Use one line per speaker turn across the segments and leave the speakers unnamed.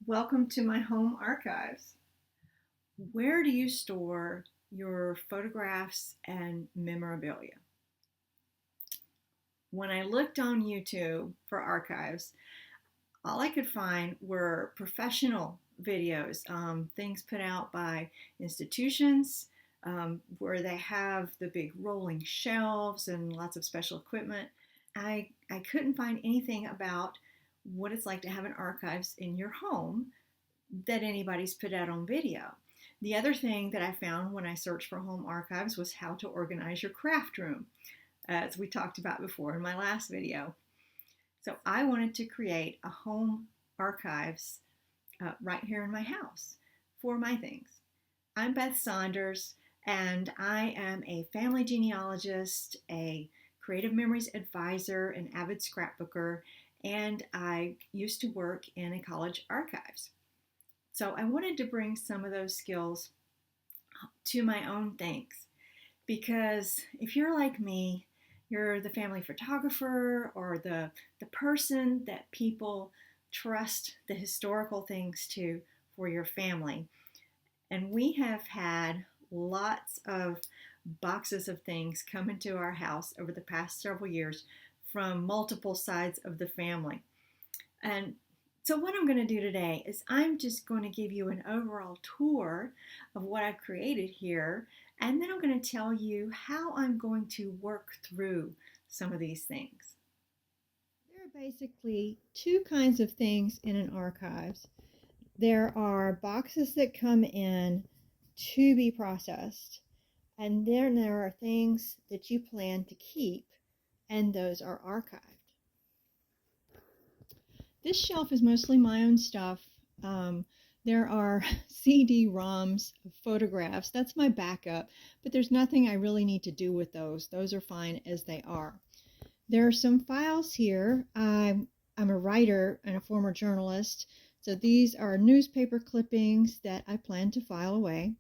Welcome to my home archives. Where do you store your photographs and memorabilia? When I looked on YouTube for archives, all I could find were professional videos, things put out by institutions where they have the big rolling shelves and lots of special equipment. I couldn't find anything about what it's like to have an archives in your home that anybody's put out on video. The other thing that I found when I searched for home archives was how to organize your craft room, as we talked about before in my last video. So I wanted to create a home archives right here in my house for my things. I'm Beth Saunders, and I am a family genealogist, a creative memories advisor, an avid scrapbooker, and I used to work in a college archives. So I wanted to bring some of those skills to my own things because if you're like me, you're the family photographer or the person that people trust the historical things to for your family. And we have had lots of boxes of things come into our house over the past several years from multiple sides of the family. And so what I'm going to do today is I'm just going to give you an overall tour of what I've created here, and then I'm going to tell you how I'm going to work through some of these things. There are basically two kinds of things in an archives. There are boxes that come in to be processed, and then there are things that you plan to keep, and those are archived. This shelf is mostly my own stuff. There are CD-ROMs, photographs. That's my backup, but there's nothing I really need to do with those. Those are fine as they are. There are some files here. I'm a writer and a former journalist, so these are newspaper clippings that I plan to file away.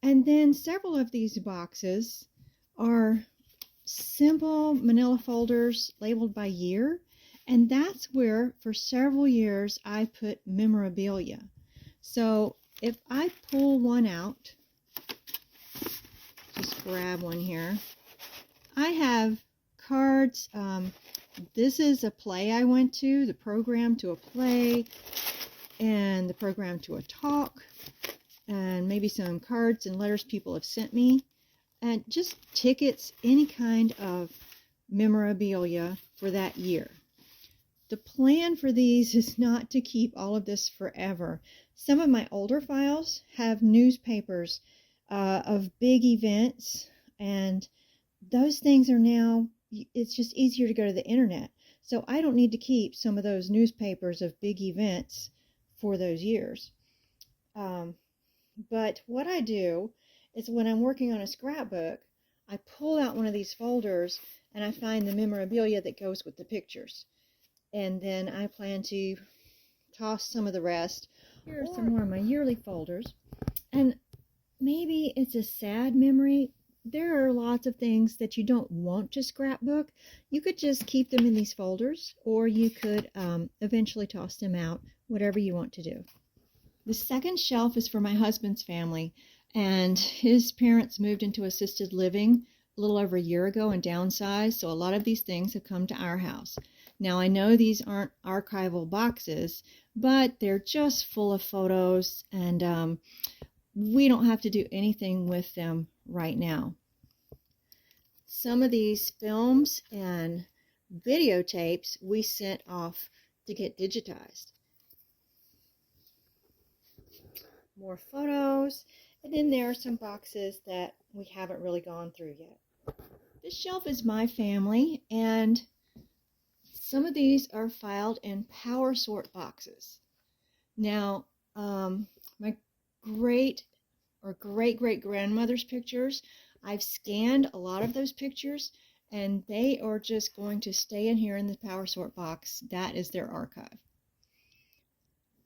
And then several of these boxes are simple manila folders labeled by year. And that's where, for several years, I put memorabilia. So if I pull one out, just grab one here, I have cards. This is a play I went to, the program to a play, and the program to a talk, and maybe some cards and letters people have sent me, and just tickets, any kind of memorabilia for that year. The plan for these is not to keep all of this forever. Some of my older files have newspapers of big events, and those things are now, it's just easier to go to the internet. So I don't need to keep some of those newspapers of big events for those years. But what I do is when I'm working on a scrapbook, I pull out one of these folders and I find the memorabilia that goes with the pictures. And then I plan to toss some of the rest. Here are some more of my yearly folders. And maybe it's a sad memory. There are lots of things that you don't want to scrapbook. You could just keep them in these folders, or you could eventually toss them out, whatever you want to do. The second shelf is for my husband's family, and his parents moved into assisted living a little over a year ago and downsized, so a lot of these things have come to our house. Now, I know these aren't archival boxes, but they're just full of photos, and we don't have to do anything with them right now. Some of these films and videotapes we sent off to get digitized. More photos, and then there are some boxes that we haven't really gone through yet. This shelf is my family, and some of these are filed in power sort boxes. Now, my great grandmother's pictures, I've scanned a lot of those pictures, and they are just going to stay in here in the power sort box. That is their archive.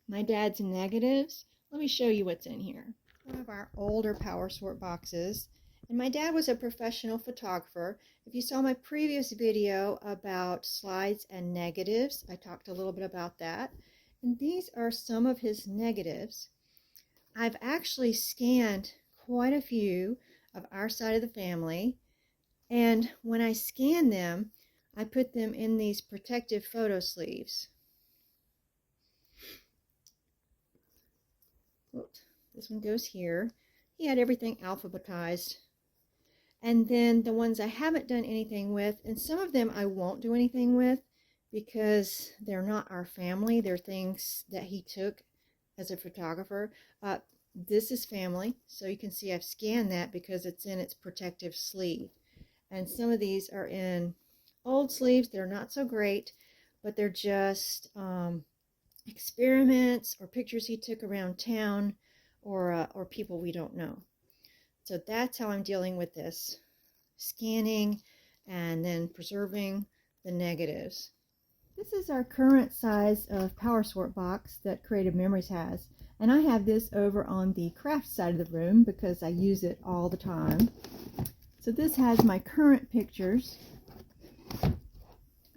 My dad's negatives, let me show you what's in here. One of our older power sort boxes. And my dad was a professional photographer. If you saw my previous video about slides and negatives, I talked a little bit about that. And these are some of his negatives. I've actually scanned quite a few of our side of the family, and when I scan them, I put them in these protective photo sleeves. Oops, this one goes here. He had everything alphabetized. And then the ones I haven't done anything with, and some of them I won't do anything with because they're not our family. They're things that he took as a photographer. This is family, so you can see I've scanned that because it's in its protective sleeve. And some of these are in old sleeves. They're not so great, but they're just experiments or pictures he took around town, or people we don't know. So that's how I'm dealing with this, scanning and then preserving the negatives. This is our current size of power sort box that Creative Memories has, and I have this over on the craft side of the room because I use it all the time. So this has my current pictures.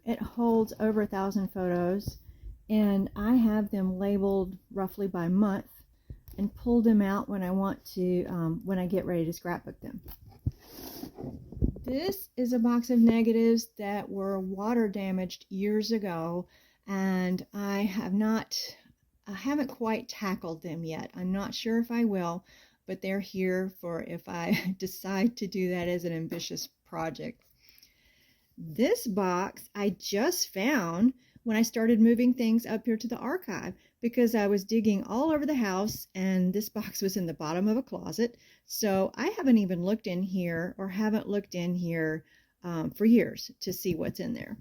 It holds over 1,000 photos, and I have them labeled roughly by month and pull them out when I want to, when I get ready to scrapbook them. This is a box of negatives that were water damaged years ago, and I haven't quite tackled them yet. I'm not sure if I will, but they're here for if I decide to do that as an ambitious project. This box I just found when I started moving things up here to the archive because I was digging all over the house and this box was in the bottom of a closet. So I haven't even looked in here or haven't looked in here for years to see what's in there.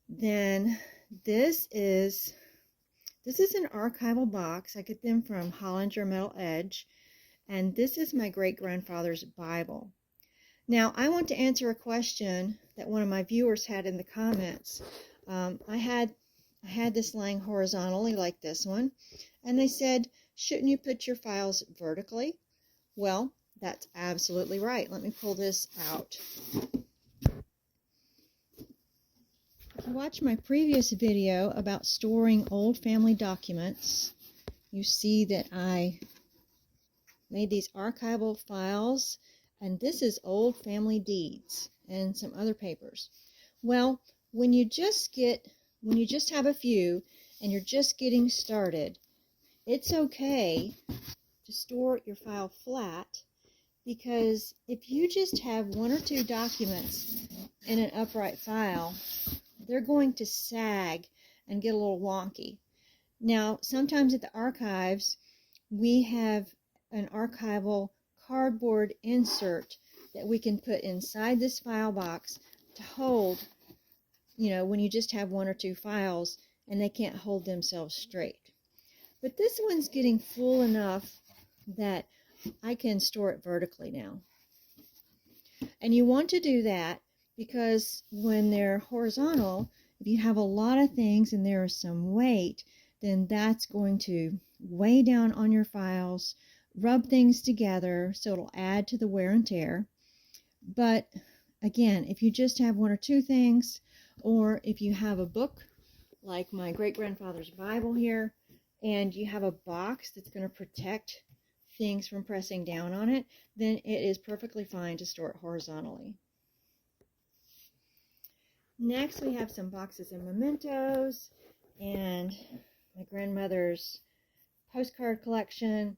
Then this is an archival box. I get them from Hollinger Metal Edge, and this is my great-grandfather's Bible. Now, I want to answer a question that one of my viewers had in the comments. I had this lying horizontally like this one, and they said, shouldn't you put your files vertically? Well, that's absolutely right. Let me pull this out. If you watch my previous video about storing old family documents, you see that I made these archival files, and this is old family deeds and some other papers. Well, when you just have a few and you're just getting started, it's okay to store your file flat, because if you just have one or two documents in an upright file, they're going to sag and get a little wonky. Now, sometimes at the archives, we have an archival cardboard insert that we can put inside this file box to hold, when you just have one or two files and they can't hold themselves straight. But this one's getting full enough that I can store it vertically now. And you want to do that because when they're horizontal, if you have a lot of things and there is some weight, then that's going to weigh down on your files, rub things together, so it'll add to the wear and tear. But again, if you just have one or two things, or if you have a book like my great-grandfather's Bible here, and you have a box that's going to protect things from pressing down on it, then it is perfectly fine to store it horizontally. Next, we have some boxes of mementos and my grandmother's postcard collection.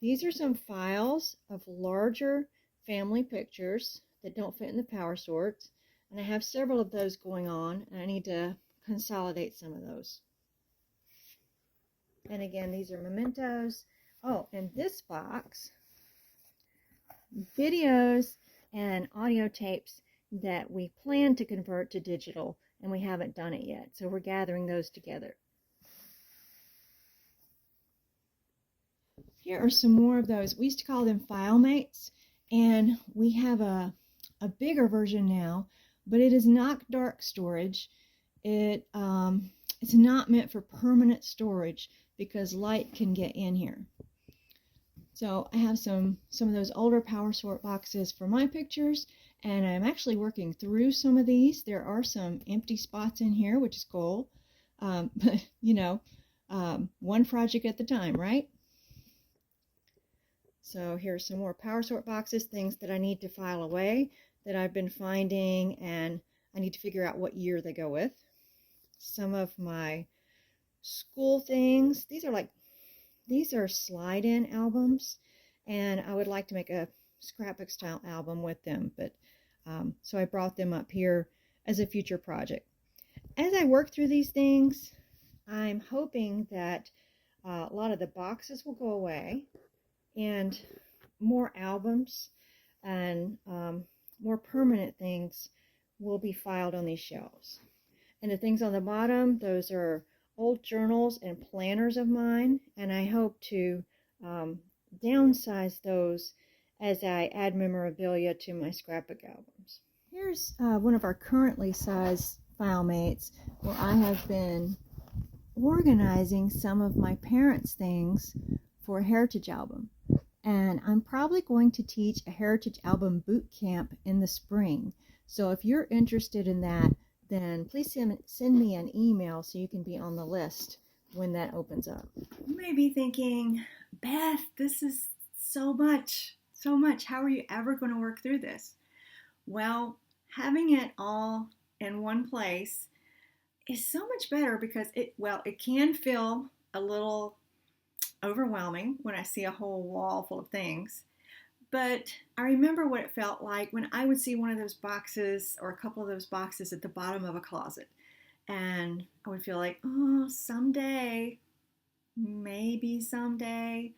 These are some files of larger family pictures that don't fit in the power sorts, and I have several of those going on, and I need to consolidate some of those. And again, these are mementos. Oh, and this box, videos and audio tapes that we plan to convert to digital, and we haven't done it yet, so we're gathering those together. Here are some more of those. We used to call them file mates, and we have a bigger version now, but it is not dark storage. It's not meant for permanent storage because light can get in here. So I have some of those older power sort boxes for my pictures, and I'm actually working through some of these. There are some empty spots in here, which is cool. But one project at a time, right? So here's some more power sort boxes, things that I need to file away that I've been finding, and I need to figure out what year they go with. Some of my school things, these are slide-in albums, and I would like to make a scrapbook style album with them, but so I brought them up here as a future project. As I work through these things, I'm hoping that a lot of the boxes will go away and more albums and more permanent things will be filed on these shelves. And the things on the bottom, those are old journals and planners of mine, and I hope to downsize those as I add memorabilia to my scrapbook albums. Here's one of our currently sized file mates where I have been organizing some of my parents' things for a heritage album. And I'm probably going to teach a heritage album boot camp in the spring. So if you're interested in that, then please send me an email so you can be on the list when that opens up. You may be thinking, Beth, this is so much. How are you ever going to work through this? Well, having it all in one place is so much better because it can feel a little overwhelming when I see a whole wall full of things. But I remember what it felt like when I would see one of those boxes or a couple of those boxes at the bottom of a closet. And I would feel like, oh, someday, maybe someday,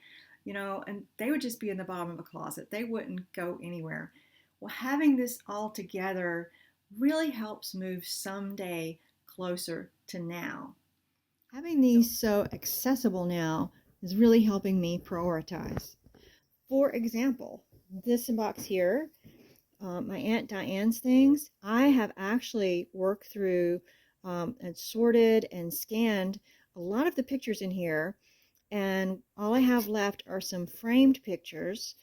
and they would just be in the bottom of a closet. They wouldn't go anywhere. Well, having this all together really helps move someday closer to now. Having these so accessible now is really helping me prioritize. For example, this box here, my Aunt Diane's things, I have actually worked through and sorted and scanned a lot of the pictures in here, and all I have left are some framed pictures,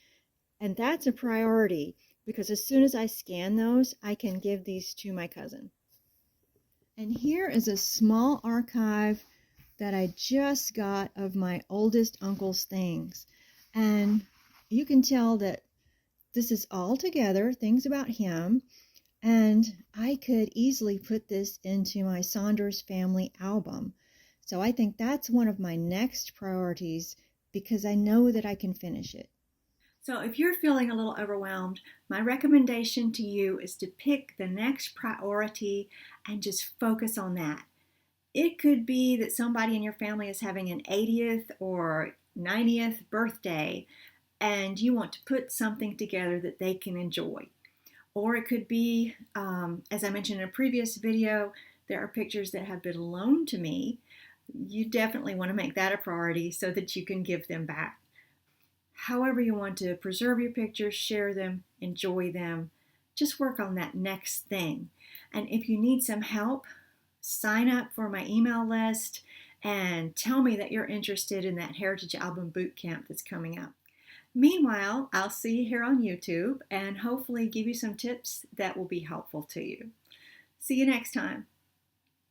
and that's a priority because as soon as I scan those, I can give these to my cousin. And here is a small archive that I just got of my oldest uncle's things. And you can tell that this is all together, things about him, and I could easily put this into my Saunders family album. So I think that's one of my next priorities because I know that I can finish it. So if you're feeling a little overwhelmed, my recommendation to you is to pick the next priority and just focus on that. It could be that somebody in your family is having an 80th or 90th birthday and you want to put something together that they can enjoy. Or it could be, as I mentioned in a previous video, there are pictures that have been loaned to me. You definitely want to make that a priority so that you can give them back. However you want to preserve your pictures, share them, enjoy them, just work on that next thing. And if you need some help, sign up for my email list and tell me that you're interested in that Heritage Album Bootcamp that's coming up. Meanwhile, I'll see you here on YouTube and hopefully give you some tips that will be helpful to you. See you next time.